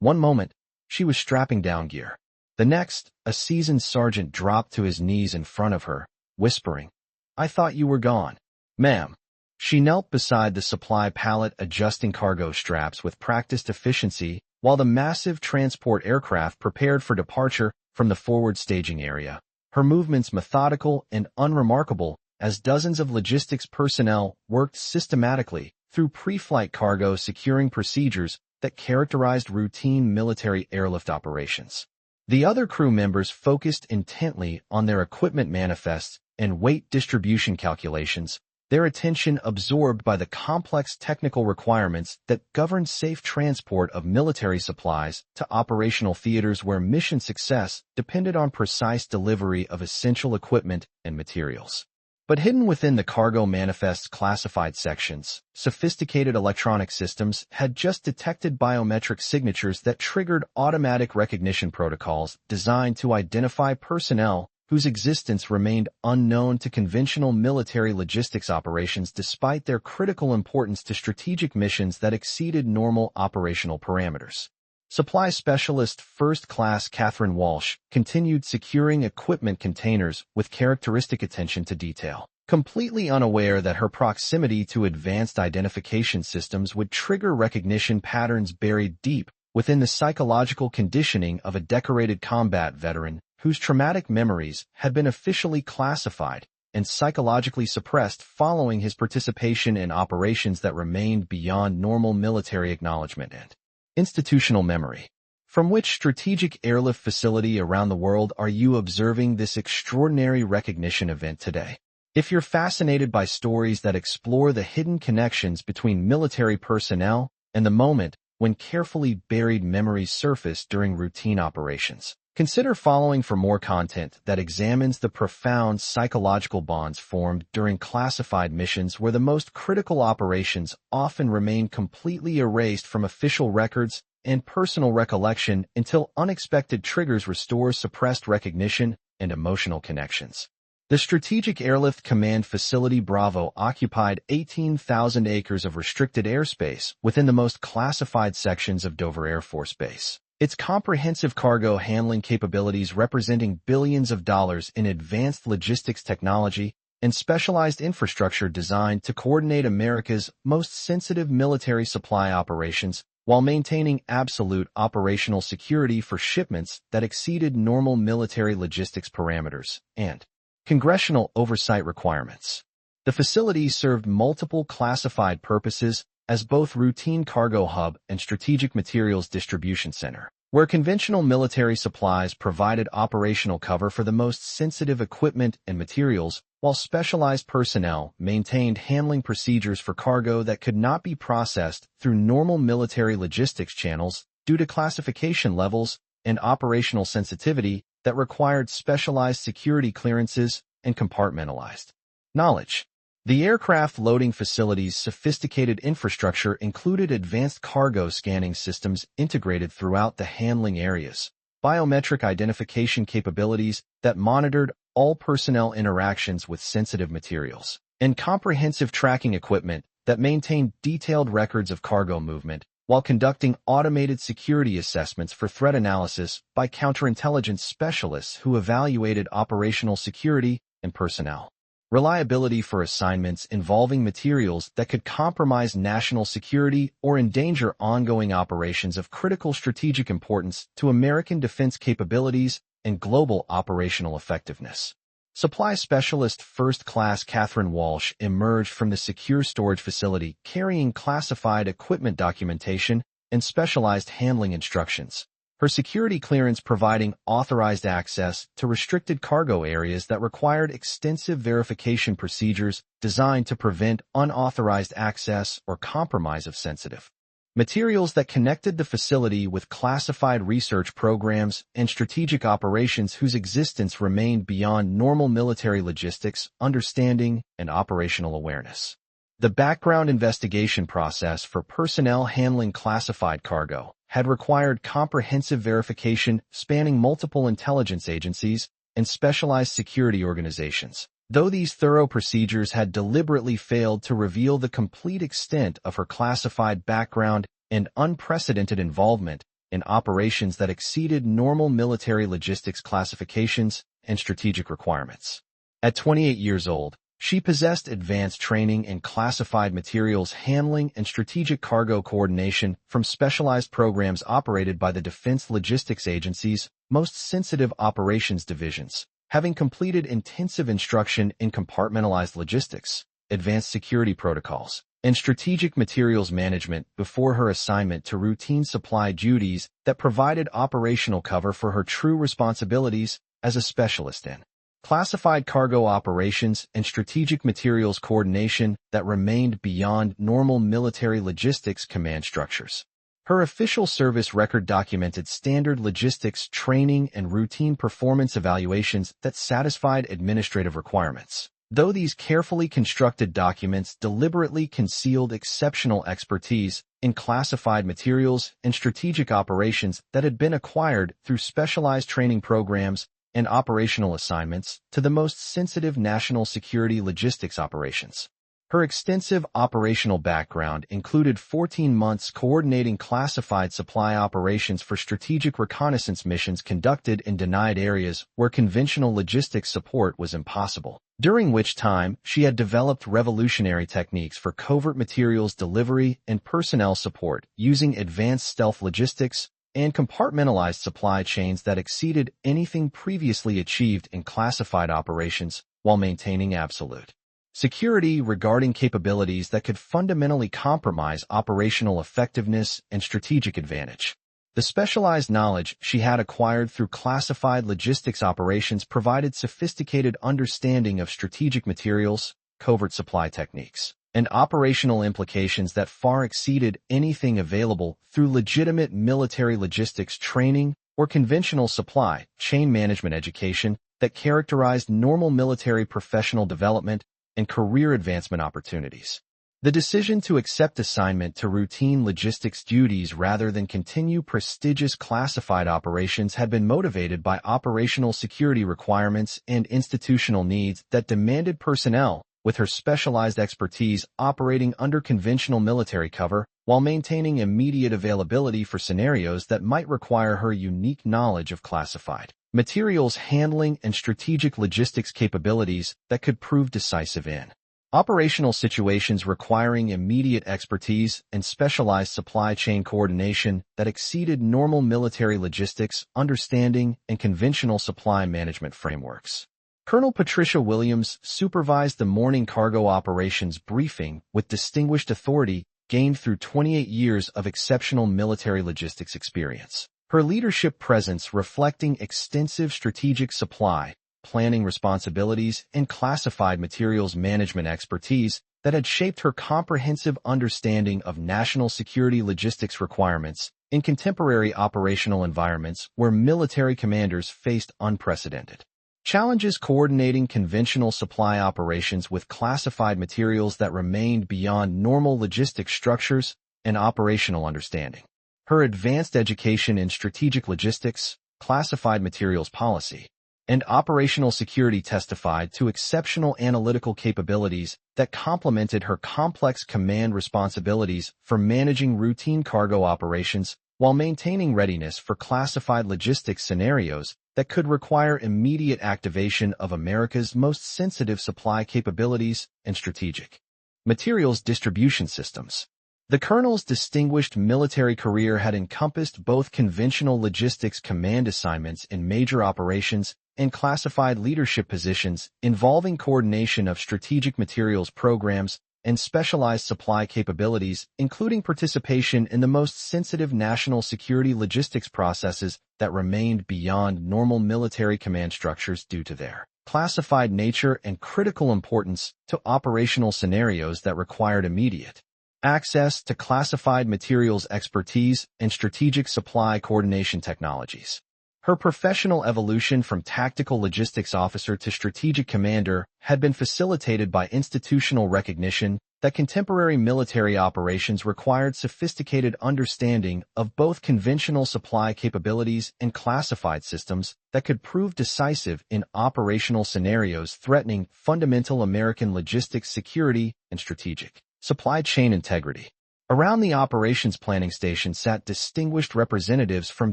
One moment, she was strapping down gear. The next, a seasoned sergeant dropped to his knees in front of her, whispering, "I thought you were gone." "Ma'am." She knelt beside the supply pallet adjusting cargo straps with practiced efficiency while the massive transport aircraft prepared for departure from the forward staging area. Her movements methodical and unremarkable as dozens of logistics personnel worked systematically through pre-flight cargo securing procedures that characterized routine military airlift operations. The other crew members focused intently on their equipment manifests and weight distribution calculations, their attention absorbed by the complex technical requirements that govern safe transport of military supplies to operational theaters where mission success depended on precise delivery of essential equipment and materials. But hidden within the cargo manifest's classified sections, sophisticated electronic systems had just detected biometric signatures that triggered automatic recognition protocols designed to identify personnel whose existence remained unknown to conventional military logistics operations despite their critical importance to strategic missions that exceeded normal operational parameters. Supply Specialist First Class Catherine Walsh continued securing equipment containers with characteristic attention to detail, completely unaware that her proximity to advanced identification systems would trigger recognition patterns buried deep within the psychological conditioning of a decorated combat veteran whose traumatic memories had been officially classified and psychologically suppressed following his participation in operations that remained beyond normal military acknowledgement and institutional memory. From which strategic airlift facility around the world are you observing this extraordinary recognition event today? If you're fascinated by stories that explore the hidden connections between military personnel and the moment when carefully buried memories surface during routine operations, consider following for more content that examines the profound psychological bonds formed during classified missions where the most critical operations often remain completely erased from official records and personal recollection until unexpected triggers restore suppressed recognition and emotional connections. The Strategic Airlift Command Facility Bravo occupied 18,000 acres of restricted airspace within the most classified sections of Dover Air Force Base. Its comprehensive cargo handling capabilities representing billions of dollars in advanced logistics technology and specialized infrastructure designed to coordinate America's most sensitive military supply operations while maintaining absolute operational security for shipments that exceeded normal military logistics parameters and congressional oversight requirements. The facility served multiple classified purposes as both routine cargo hub and strategic materials distribution center, where conventional military supplies provided operational cover for the most sensitive equipment and materials, while specialized personnel maintained handling procedures for cargo that could not be processed through normal military logistics channels due to classification levels and operational sensitivity that required specialized security clearances and compartmentalized knowledge. The aircraft loading facility's sophisticated infrastructure included advanced cargo scanning systems integrated throughout the handling areas, biometric identification capabilities that monitored all personnel interactions with sensitive materials, and comprehensive tracking equipment that maintained detailed records of cargo movement while conducting automated security assessments for threat analysis by counterintelligence specialists who evaluated operational security and personnel reliability for assignments involving materials that could compromise national security or endanger ongoing operations of critical strategic importance to American defense capabilities and global operational effectiveness. Supply Specialist First Class Catherine Walsh emerged from the secure storage facility carrying classified equipment documentation and specialized handling instructions, her security clearance providing authorized access to restricted cargo areas that required extensive verification procedures designed to prevent unauthorized access or compromise of sensitive materials that connected the facility with classified research programs and strategic operations whose existence remained beyond normal military logistics, understanding, and operational awareness. The background investigation process for personnel handling classified cargo had required comprehensive verification spanning multiple intelligence agencies and specialized security organizations. Though these thorough procedures had deliberately failed to reveal the complete extent of her classified background and unprecedented involvement in operations that exceeded normal military logistics classifications and strategic requirements. At 28 years old, she possessed advanced training in classified materials handling and strategic cargo coordination from specialized programs operated by the Defense Logistics Agency's most sensitive operations divisions, having completed intensive instruction in compartmentalized logistics, advanced security protocols, and strategic materials management before her assignment to routine supply duties that provided operational cover for her true responsibilities as a specialist in classified cargo operations and strategic materials coordination that remained beyond normal military logistics command structures. Her official service record documented standard logistics training and routine performance evaluations that satisfied administrative requirements. Though these carefully constructed documents deliberately concealed exceptional expertise in classified materials and strategic operations that had been acquired through specialized training programs and operational assignments to the most sensitive national security logistics operations. Her extensive operational background included 14 months coordinating classified supply operations for strategic reconnaissance missions conducted in denied areas where conventional logistics support was impossible, during which time she had developed revolutionary techniques for covert materials delivery and personnel support using advanced stealth logistics and compartmentalized supply chains that exceeded anything previously achieved in classified operations while maintaining absolute security regarding capabilities that could fundamentally compromise operational effectiveness and strategic advantage. The specialized knowledge she had acquired through classified logistics operations provided sophisticated understanding of strategic materials, covert supply techniques, and operational implications that far exceeded anything available through legitimate military logistics training or conventional supply chain management education that characterized normal military professional development and career advancement opportunities. The decision to accept assignment to routine logistics duties rather than continue prestigious classified operations had been motivated by operational security requirements and institutional needs that demanded personnel with her specialized expertise operating under conventional military cover while maintaining immediate availability for scenarios that might require her unique knowledge of classified materials handling and strategic logistics capabilities that could prove decisive in operational situations requiring immediate expertise and specialized supply chain coordination that exceeded normal military logistics understanding and conventional supply management frameworks. Colonel Patricia Williams supervised the morning cargo operations briefing with distinguished authority gained through 28 years of exceptional military logistics experience. Her leadership presence reflecting extensive strategic supply, planning responsibilities, and classified materials management expertise that had shaped her comprehensive understanding of national security logistics requirements in contemporary operational environments where military commanders faced unprecedented challenges coordinating conventional supply operations with classified materials that remained beyond normal logistics structures and operational understanding. Her advanced education in strategic logistics, classified materials policy, and operational security testified to exceptional analytical capabilities that complemented her complex command responsibilities for managing routine cargo operations while maintaining readiness for classified logistics scenarios that could require immediate activation of America's most sensitive supply capabilities and strategic materials distribution systems. The colonel's distinguished military career had encompassed both conventional logistics command assignments in major operations and classified leadership positions involving coordination of strategic materials programs and specialized supply capabilities, including participation in the most sensitive national security logistics processes that remained beyond normal military command structures due to their classified nature and critical importance to operational scenarios that required immediate access to classified materials expertise and strategic supply coordination technologies. Her professional evolution from tactical logistics officer to strategic commander had been facilitated by institutional recognition that contemporary military operations required sophisticated understanding of both conventional supply capabilities and classified systems that could prove decisive in operational scenarios threatening fundamental American logistics security and strategic supply chain integrity. Around the operations planning station sat distinguished representatives from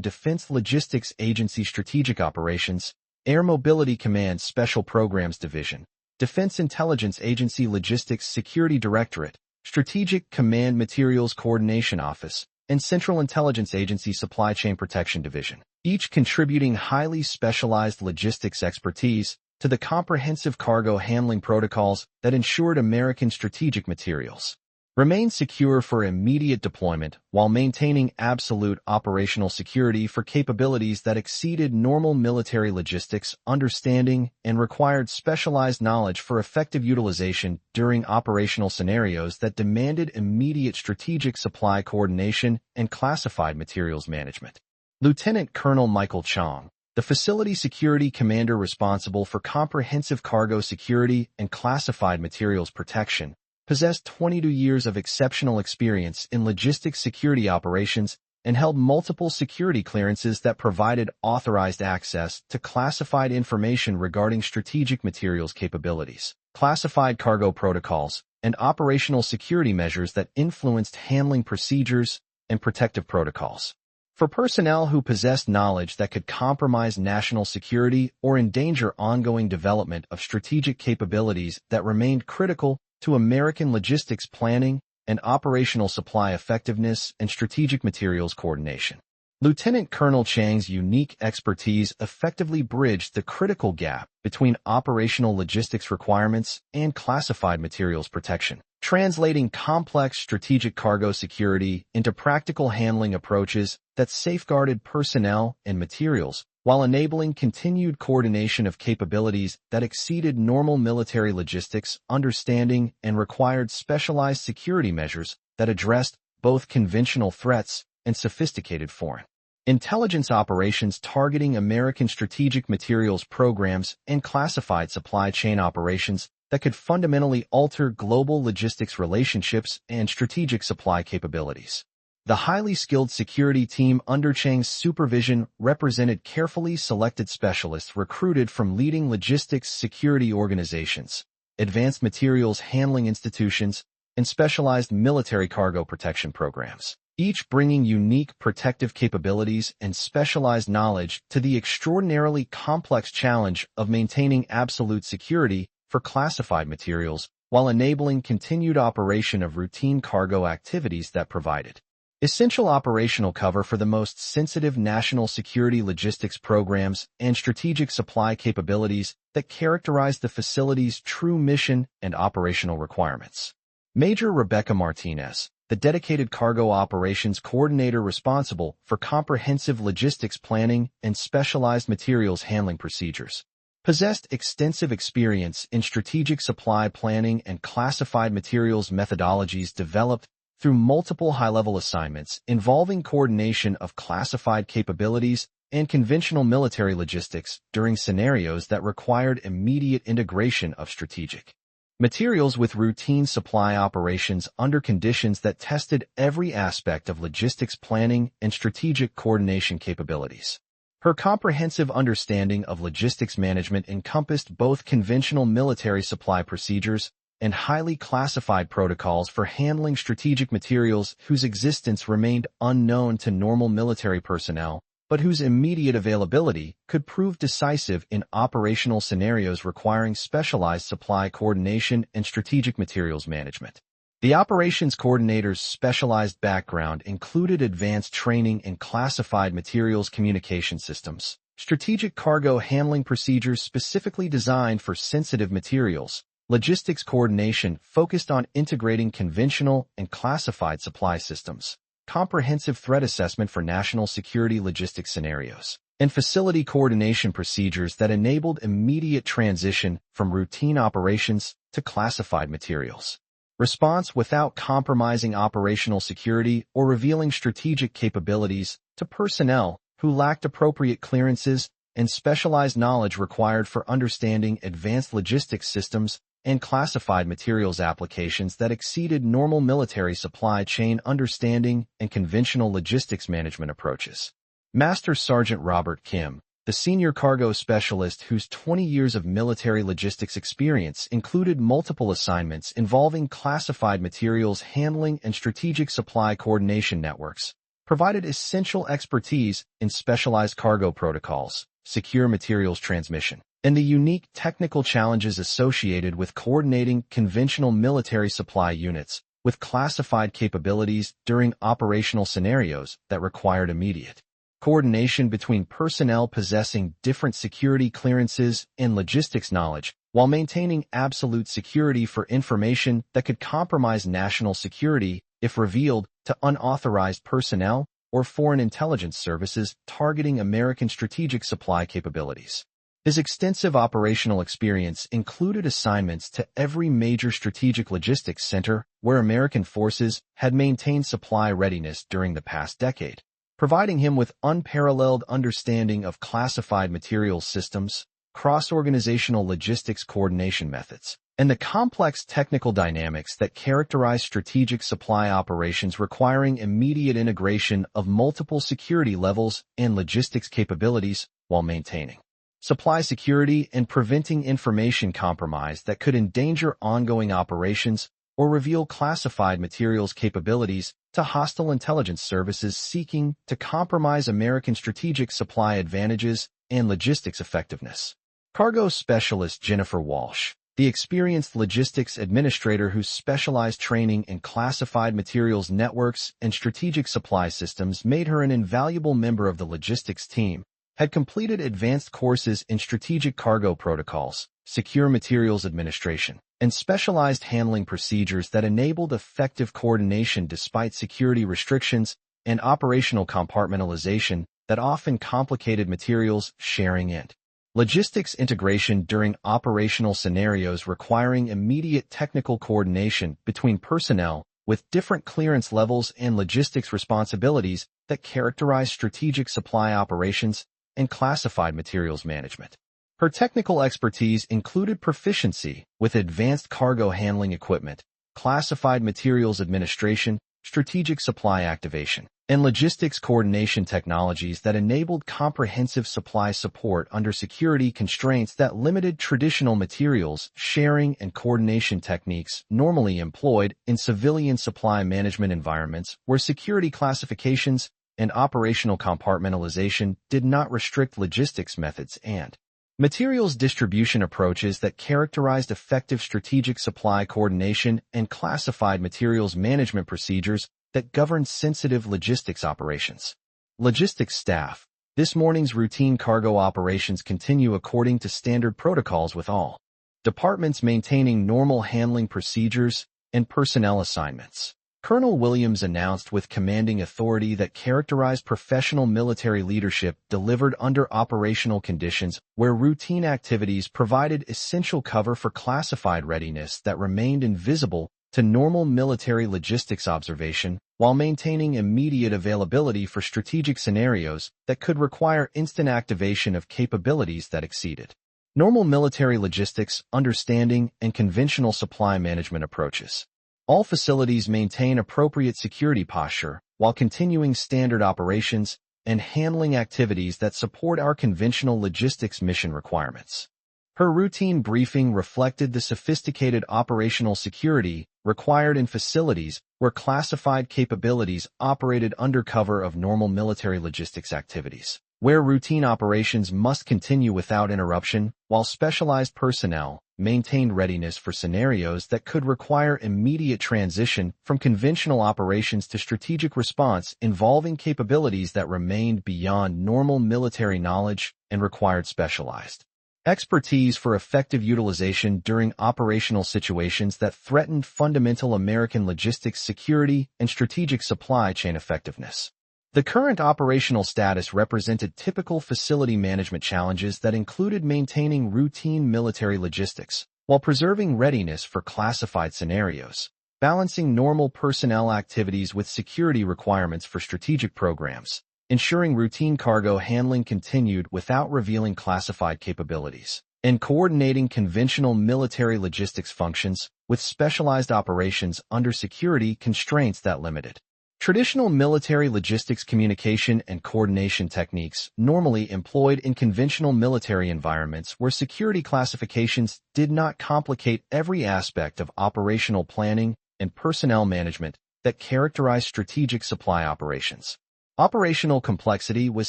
Defense Logistics Agency Strategic Operations, Air Mobility Command Special Programs Division, Defense Intelligence Agency Logistics Security Directorate, Strategic Command Materials Coordination Office, and Central Intelligence Agency Supply Chain Protection Division, each contributing highly specialized logistics expertise to the comprehensive cargo handling protocols that ensured American strategic materials remain secure for immediate deployment while maintaining absolute operational security for capabilities that exceeded normal military logistics understanding and required specialized knowledge for effective utilization during operational scenarios that demanded immediate strategic supply coordination and classified materials management. Lieutenant Colonel Michael Chong, the facility security commander responsible for comprehensive cargo security and classified materials protection, possessed 22 years of exceptional experience in logistics security operations and held multiple security clearances that provided authorized access to classified information regarding strategic materials capabilities, classified cargo protocols, and operational security measures that influenced handling procedures and protective protocols. For personnel who possessed knowledge that could compromise national security or endanger ongoing development of strategic capabilities that remained critical to American logistics planning and operational supply effectiveness and strategic materials coordination. Lieutenant Colonel Chang's unique expertise effectively bridged the critical gap between operational logistics requirements and classified materials protection, translating complex strategic cargo security into practical handling approaches that safeguarded personnel and materials while enabling continued coordination of capabilities that exceeded normal military logistics understanding and required specialized security measures that addressed both conventional threats and sophisticated foreign intelligence operations targeting American strategic materials programs and classified supply chain operations that could fundamentally alter global logistics relationships and strategic supply capabilities. The highly skilled security team under Chang's supervision represented carefully selected specialists recruited from leading logistics security organizations, advanced materials handling institutions, and specialized military cargo protection programs, each bringing unique protective capabilities and specialized knowledge to the extraordinarily complex challenge of maintaining absolute security for classified materials while enabling continued operation of routine cargo activities that provided essential operational cover for the most sensitive national security logistics programs and strategic supply capabilities that characterize the facility's true mission and operational requirements. Major Rebecca Martinez, the dedicated cargo operations coordinator responsible for comprehensive logistics planning and specialized materials handling procedures, possessed extensive experience in strategic supply planning and classified materials methodologies developed through multiple high-level assignments involving coordination of classified capabilities and conventional military logistics during scenarios that required immediate integration of strategic materials with routine supply operations under conditions that tested every aspect of logistics planning and strategic coordination capabilities. Her comprehensive understanding of logistics management encompassed both conventional military supply procedures and highly classified protocols for handling strategic materials whose existence remained unknown to normal military personnel, but whose immediate availability could prove decisive in operational scenarios requiring specialized supply coordination and strategic materials management. The operations coordinator's specialized background included advanced training in classified materials communication systems, strategic cargo handling procedures specifically designed for sensitive materials, logistics coordination focused on integrating conventional and classified supply systems, comprehensive threat assessment for national security logistics scenarios, and facility coordination procedures that enabled immediate transition from routine operations to classified materials response without compromising operational security or revealing strategic capabilities to personnel who lacked appropriate clearances and specialized knowledge required for understanding advanced logistics systems and classified materials applications that exceeded normal military supply chain understanding and conventional logistics management approaches. Master Sergeant Robert Kim, the senior cargo specialist whose 20 years of military logistics experience included multiple assignments involving classified materials handling and strategic supply coordination networks, provided essential expertise in specialized cargo protocols, secure materials transmission, and the unique technical challenges associated with coordinating conventional military supply units with classified capabilities during operational scenarios that required immediate coordination between personnel possessing different security clearances and logistics knowledge, while maintaining absolute security for information that could compromise national security if revealed to unauthorized personnel or foreign intelligence services targeting American strategic supply capabilities. His extensive operational experience included assignments to every major strategic logistics center where American forces had maintained supply readiness during the past decade, providing him with unparalleled understanding of classified materials systems, cross-organizational logistics coordination methods, and the complex technical dynamics that characterize strategic supply operations requiring immediate integration of multiple security levels and logistics capabilities while maintaining supply security and preventing information compromise that could endanger ongoing operations or reveal classified materials capabilities to hostile intelligence services seeking to compromise American strategic supply advantages and logistics effectiveness. Cargo specialist Jennifer Walsh, the experienced logistics administrator whose specialized training in classified materials networks and strategic supply systems made her an invaluable member of the logistics team, had completed advanced courses in strategic cargo protocols, secure materials administration, and specialized handling procedures that enabled effective coordination despite security restrictions and operational compartmentalization that often complicated materials sharing and logistics integration during operational scenarios requiring immediate technical coordination between personnel with different clearance levels and logistics responsibilities that characterize strategic supply operations and classified materials management. Her technical expertise included proficiency with advanced cargo handling equipment, classified materials administration, strategic supply activation, and logistics coordination technologies that enabled comprehensive supply support under security constraints that limited traditional materials sharing and coordination techniques normally employed in civilian supply management environments where security classifications and operational compartmentalization did not restrict logistics methods and materials distribution approaches that characterized effective strategic supply coordination and classified materials management procedures that govern sensitive logistics operations. Logistics staff. This morning's routine cargo operations continue according to standard protocols with all departments maintaining normal handling procedures and personnel assignments. Colonel Williams announced with commanding authority that characterized professional military leadership delivered under operational conditions where routine activities provided essential cover for classified readiness that remained invisible to normal military logistics observation while maintaining immediate availability for strategic scenarios that could require instant activation of capabilities that exceeded normal military logistics, understanding, and conventional supply management approaches. All facilities maintain appropriate security posture while continuing standard operations and handling activities that support our conventional logistics mission requirements. Her routine briefing reflected the sophisticated operational security required in facilities where classified capabilities operated under cover of normal military logistics activities, where routine operations must continue without interruption while specialized personnel maintained readiness for scenarios that could require immediate transition from conventional operations to strategic response involving capabilities that remained beyond normal military knowledge and required specialized expertise for effective utilization during operational situations that threatened fundamental American logistics security and strategic supply chain effectiveness. The current operational status represented typical facility management challenges that included maintaining routine military logistics while preserving readiness for classified scenarios, balancing normal personnel activities with security requirements for strategic programs, ensuring routine cargo handling continued without revealing classified capabilities, and coordinating conventional military logistics functions with specialized operations under security constraints that limited Traditional military logistics communication and coordination techniques normally employed in conventional military environments where security classifications did not complicate every aspect of operational planning and personnel management that characterize strategic supply operations. Operational complexity was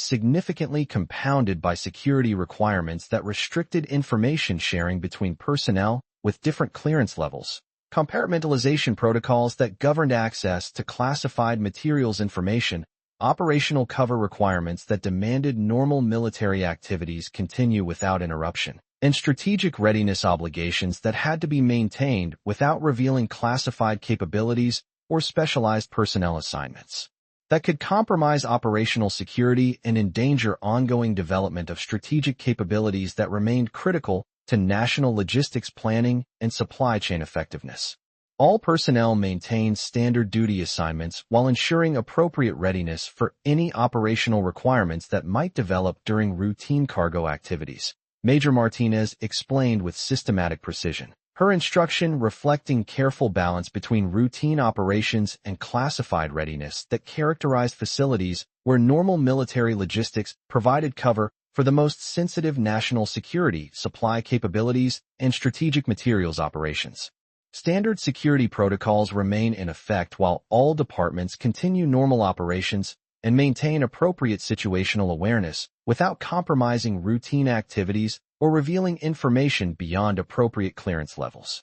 significantly compounded by security requirements that restricted information sharing between personnel with different clearance levels, compartmentalization protocols that governed access to classified materials information, operational cover requirements that demanded normal military activities continue without interruption, and strategic readiness obligations that had to be maintained without revealing classified capabilities or specialized personnel assignments that could compromise operational security and endanger ongoing development of strategic capabilities that remained critical to national logistics planning and supply chain effectiveness. All personnel maintained standard duty assignments while ensuring appropriate readiness for any operational requirements that might develop during routine cargo activities. Major Martinez explained with systematic precision, her instruction reflecting careful balance between routine operations and classified readiness that characterized facilities where normal military logistics provided cover for the most sensitive national security, supply capabilities, and strategic materials operations. Standard security protocols remain in effect while all departments continue normal operations and maintain appropriate situational awareness without compromising routine activities or revealing information beyond appropriate clearance levels.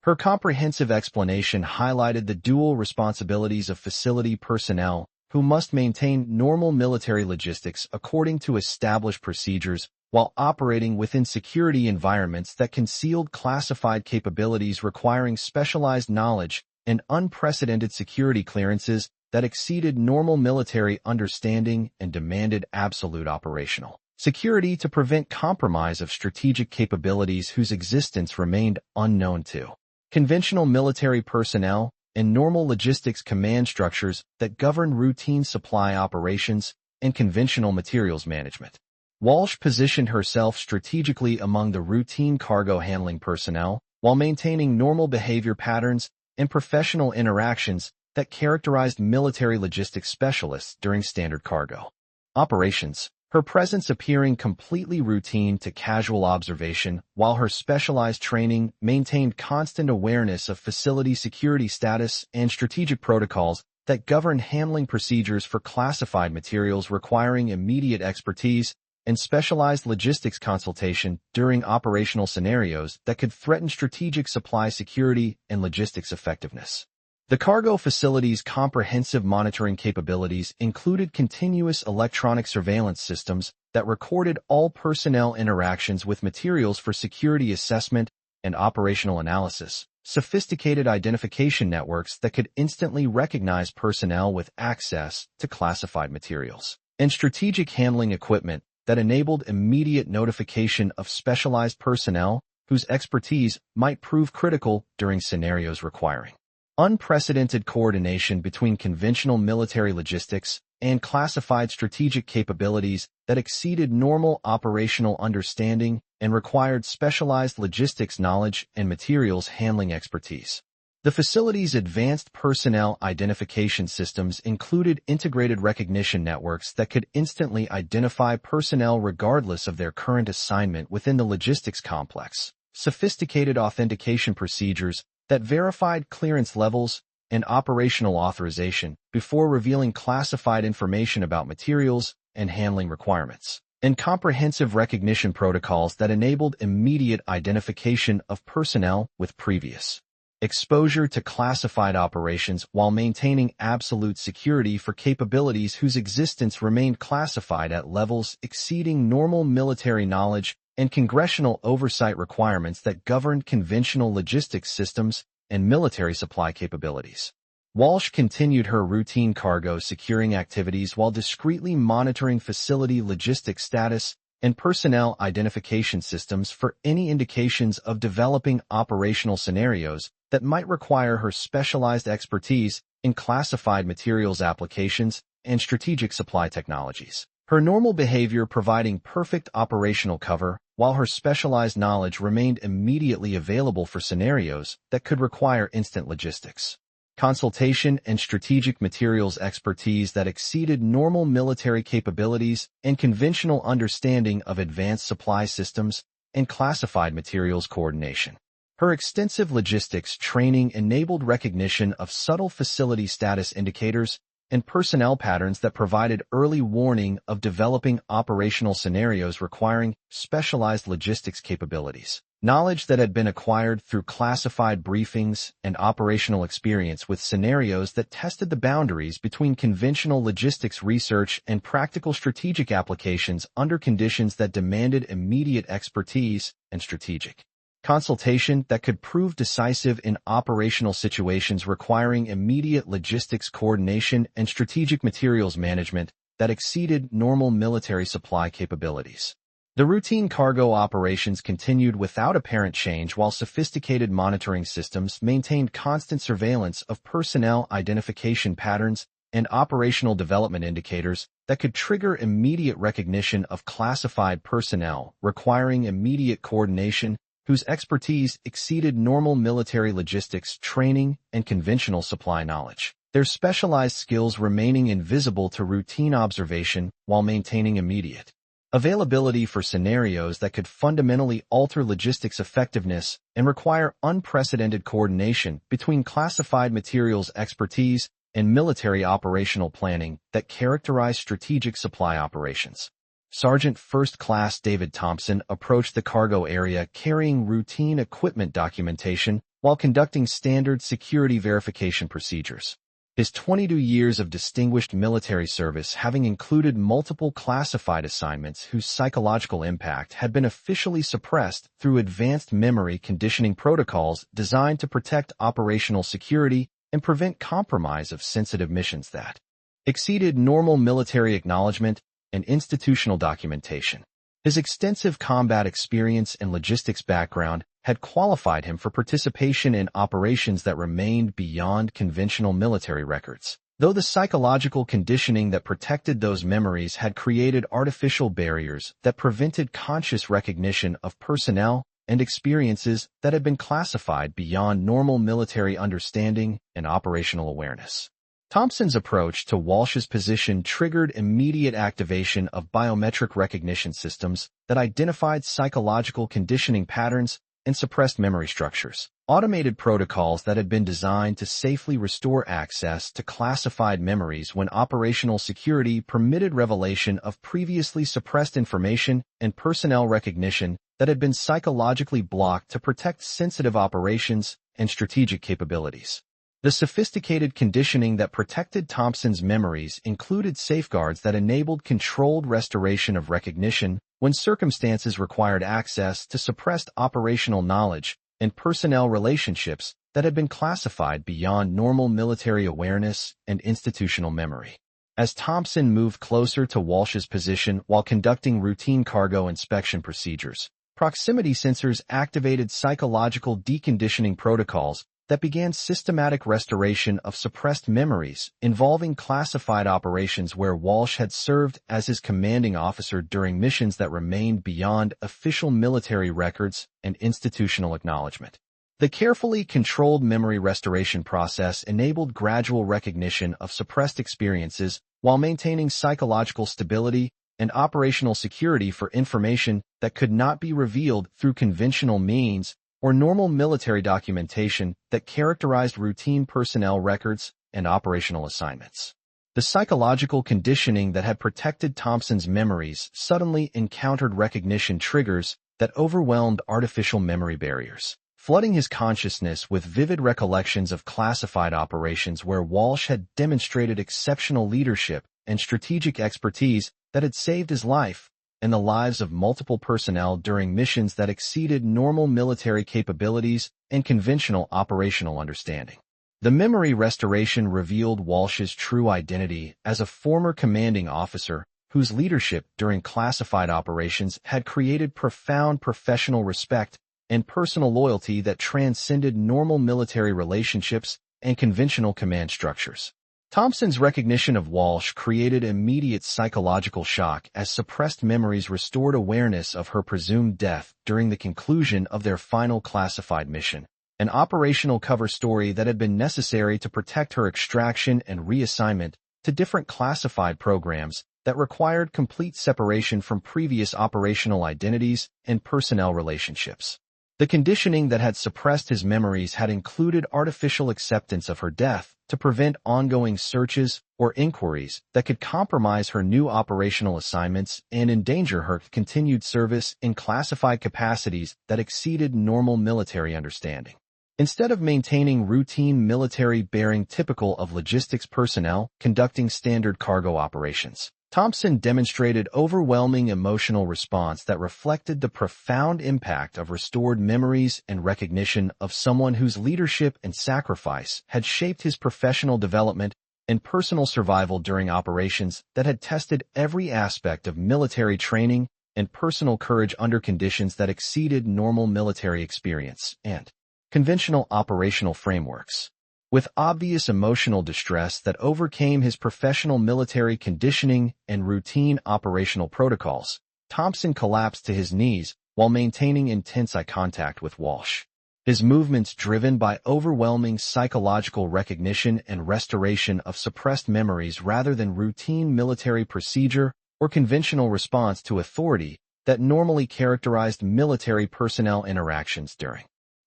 Her comprehensive explanation highlighted the dual responsibilities of facility personnel who must maintain normal military logistics according to established procedures while operating within security environments that concealed classified capabilities requiring specialized knowledge and unprecedented security clearances that exceeded normal military understanding and demanded absolute operational security to prevent compromise of strategic capabilities whose existence remained unknown to conventional military personnel and normal logistics command structures that govern routine supply operations and conventional materials management. Walsh positioned herself strategically among the routine cargo handling personnel while maintaining normal behavior patterns and professional interactions that characterized military logistics specialists during standard cargo operations, her presence appearing completely routine to casual observation, while her specialized training maintained constant awareness of facility security status and strategic protocols that govern handling procedures for classified materials requiring immediate expertise and specialized logistics consultation during operational scenarios that could threaten strategic supply security and logistics effectiveness. The cargo facility's comprehensive monitoring capabilities included continuous electronic surveillance systems that recorded all personnel interactions with materials for security assessment and operational analysis, sophisticated identification networks that could instantly recognize personnel with access to classified materials, and strategic handling equipment that enabled immediate notification of specialized personnel whose expertise might prove critical during scenarios requiring unprecedented coordination between conventional military logistics and classified strategic capabilities that exceeded normal operational understanding and required specialized logistics knowledge and materials handling expertise. The facility's advanced personnel identification systems included integrated recognition networks that could instantly identify personnel regardless of their current assignment within the logistics complex, sophisticated authentication procedures that verified clearance levels and operational authorization before revealing classified information about materials and handling requirements, and comprehensive recognition protocols that enabled immediate identification of personnel with previous exposure to classified operations while maintaining absolute security for capabilities whose existence remained classified at levels exceeding normal military knowledge and congressional oversight requirements that governed conventional logistics systems and military supply capabilities. Walsh continued her routine cargo securing activities while discreetly monitoring facility logistics status and personnel identification systems for any indications of developing operational scenarios that might require her specialized expertise in classified materials applications and strategic supply technologies. Her normal behavior providing perfect operational cover, while her specialized knowledge remained immediately available for scenarios that could require instant logistics. consultation and strategic materials expertise that exceeded normal military capabilities and conventional understanding of advanced supply systems and classified materials coordination. Her extensive logistics training enabled recognition of subtle facility status indicators and personnel patterns that provided early warning of developing operational scenarios requiring specialized logistics capabilities. Knowledge that had been acquired through classified briefings and operational experience with scenarios that tested the boundaries between conventional logistics research and practical strategic applications under conditions that demanded immediate expertise and strategic consultation that could prove decisive in operational situations requiring immediate logistics coordination and strategic materials management that exceeded normal military supply capabilities. The routine cargo operations continued without apparent change while sophisticated monitoring systems maintained constant surveillance of personnel identification patterns and operational development indicators that could trigger immediate recognition of classified personnel requiring immediate coordination whose expertise exceeded normal military logistics training and conventional supply knowledge, their specialized skills remaining invisible to routine observation while maintaining immediate availability for scenarios that could fundamentally alter logistics effectiveness and require unprecedented coordination between classified materials expertise and military operational planning that characterize strategic supply operations. Sergeant First Class David Thompson approached the cargo area carrying routine equipment documentation while conducting standard security verification procedures. His 22 years of distinguished military service having included multiple classified assignments whose psychological impact had been officially suppressed through advanced memory conditioning protocols designed to protect operational security and prevent compromise of sensitive missions that exceeded normal military acknowledgement and institutional documentation. His extensive combat experience and logistics background had qualified him for participation in operations that remained beyond conventional military records. Though the psychological conditioning that protected those memories had created artificial barriers that prevented conscious recognition of personnel and experiences that had been classified beyond normal military understanding and operational awareness. Thompson's approach to Walsh's position triggered immediate activation of biometric recognition systems that identified psychological conditioning patterns and suppressed memory structures. Automated protocols that had been designed to safely restore access to classified memories when operational security permitted revelation of previously suppressed information and personnel recognition that had been psychologically blocked to protect sensitive operations and strategic capabilities. The sophisticated conditioning that protected Thompson's memories included safeguards that enabled controlled restoration of recognition when circumstances required access to suppressed operational knowledge and personnel relationships that had been classified beyond normal military awareness and institutional memory. As Thompson moved closer to Walsh's position while conducting routine cargo inspection procedures, proximity sensors activated psychological deconditioning protocols that began systematic restoration of suppressed memories involving classified operations where Walsh had served as his commanding officer during missions that remained beyond official military records and institutional acknowledgement. The carefully controlled memory restoration process enabled gradual recognition of suppressed experiences while maintaining psychological stability and operational security for information that could not be revealed through conventional means or normal military documentation that characterized routine personnel records and operational assignments. The psychological conditioning that had protected Thompson's memories suddenly encountered recognition triggers that overwhelmed artificial memory barriers, flooding his consciousness with vivid recollections of classified operations where Walsh had demonstrated exceptional leadership and strategic expertise that had saved his life and the lives of multiple personnel during missions that exceeded normal military capabilities and conventional operational understanding. The memory restoration revealed Walsh's true identity as a former commanding officer whose leadership during classified operations had created profound professional respect and personal loyalty that transcended normal military relationships and conventional command structures. Thompson's recognition of Walsh created immediate psychological shock as suppressed memories restored awareness of her presumed death during the conclusion of their final classified mission. an operational cover story that had been necessary to protect her extraction and reassignment to different classified programs that required complete separation from previous operational identities and personnel relationships. The conditioning that had suppressed his memories had included artificial acceptance of her death to prevent ongoing searches or inquiries that could compromise her new operational assignments and endanger her continued service in classified capacities that exceeded normal military understanding. Instead of maintaining routine military bearing typical of logistics personnel conducting standard cargo operations, Thompson demonstrated overwhelming emotional response that reflected the profound impact of restored memories and recognition of someone whose leadership and sacrifice had shaped his professional development and personal survival during operations that had tested every aspect of military training and personal courage under conditions that exceeded normal military experience and conventional operational frameworks. With obvious emotional distress that overcame his professional military conditioning and routine operational protocols, Thompson collapsed to his knees while maintaining intense eye contact with Walsh. His movements driven by overwhelming psychological recognition and restoration of suppressed memories rather than routine military procedure or conventional response to authority that normally characterized military personnel interactions during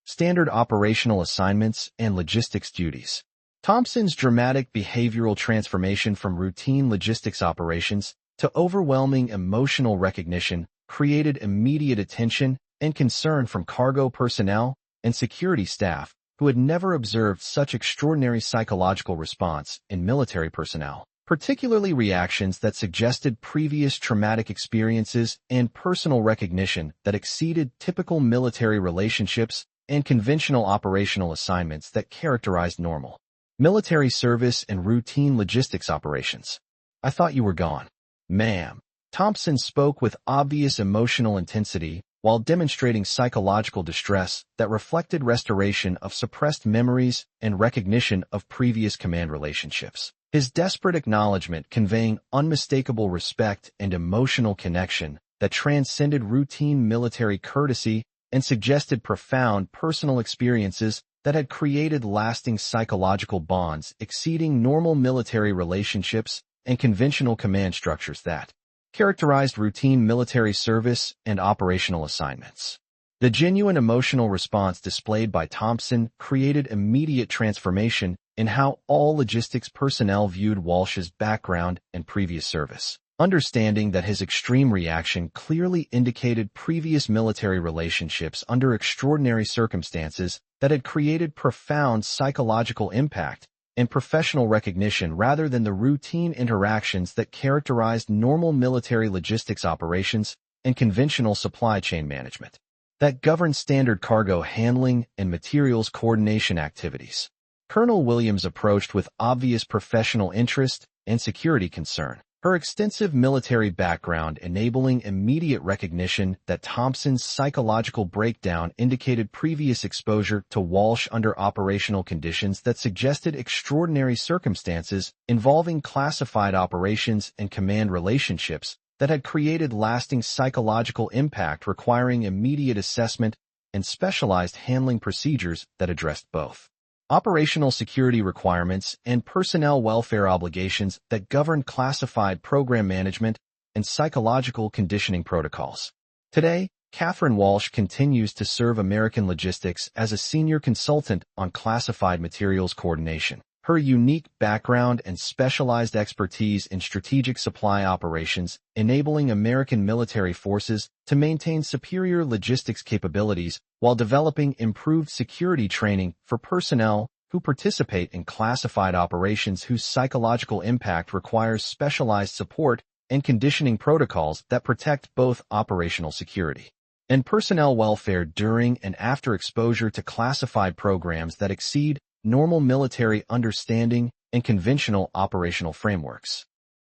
standard operational assignments and logistics duties. Thompson's dramatic behavioral transformation from routine logistics operations to overwhelming emotional recognition created immediate attention and concern from cargo personnel and security staff who had never observed such extraordinary psychological response in military personnel, particularly reactions that suggested previous traumatic experiences and personal recognition that exceeded typical military relationships and conventional operational assignments that characterized normal military service and routine logistics operations. I thought you were gone, ma'am. Thompson spoke with obvious emotional intensity while demonstrating psychological distress that reflected restoration of suppressed memories and recognition of previous command relationships. His desperate acknowledgement conveying unmistakable respect and emotional connection that transcended routine military courtesy and suggested profound personal experiences that had created lasting psychological bonds exceeding normal military relationships and conventional command structures that characterized routine military service and operational assignments. The genuine emotional response displayed by Thompson created immediate transformation in how all logistics personnel viewed Walsh's background and previous service. Understanding that his extreme reaction clearly indicated previous military relationships under extraordinary circumstances that had created profound psychological impact and professional recognition rather than the routine interactions that characterized normal military logistics operations and conventional supply chain management that governed standard cargo handling and materials coordination activities. Colonel Williams approached with obvious professional interest and security concern, her extensive military background enabling immediate recognition that Thompson's psychological breakdown indicated previous exposure to Walsh under operational conditions that suggested extraordinary circumstances involving classified operations and command relationships that had created lasting psychological impact requiring immediate assessment and specialized handling procedures that addressed both operational security requirements and personnel welfare obligations that govern classified program management and psychological conditioning protocols. Today, Catherine Walsh continues to serve American Logistics as a senior consultant on classified materials coordination. Her unique background and specialized expertise in strategic supply operations enabling American military forces to maintain superior logistics capabilities while developing improved security training for personnel who participate in classified operations whose psychological impact requires specialized support and conditioning protocols that protect both operational security and personnel welfare during and after exposure to classified programs that exceed normal military understanding and conventional operational frameworks.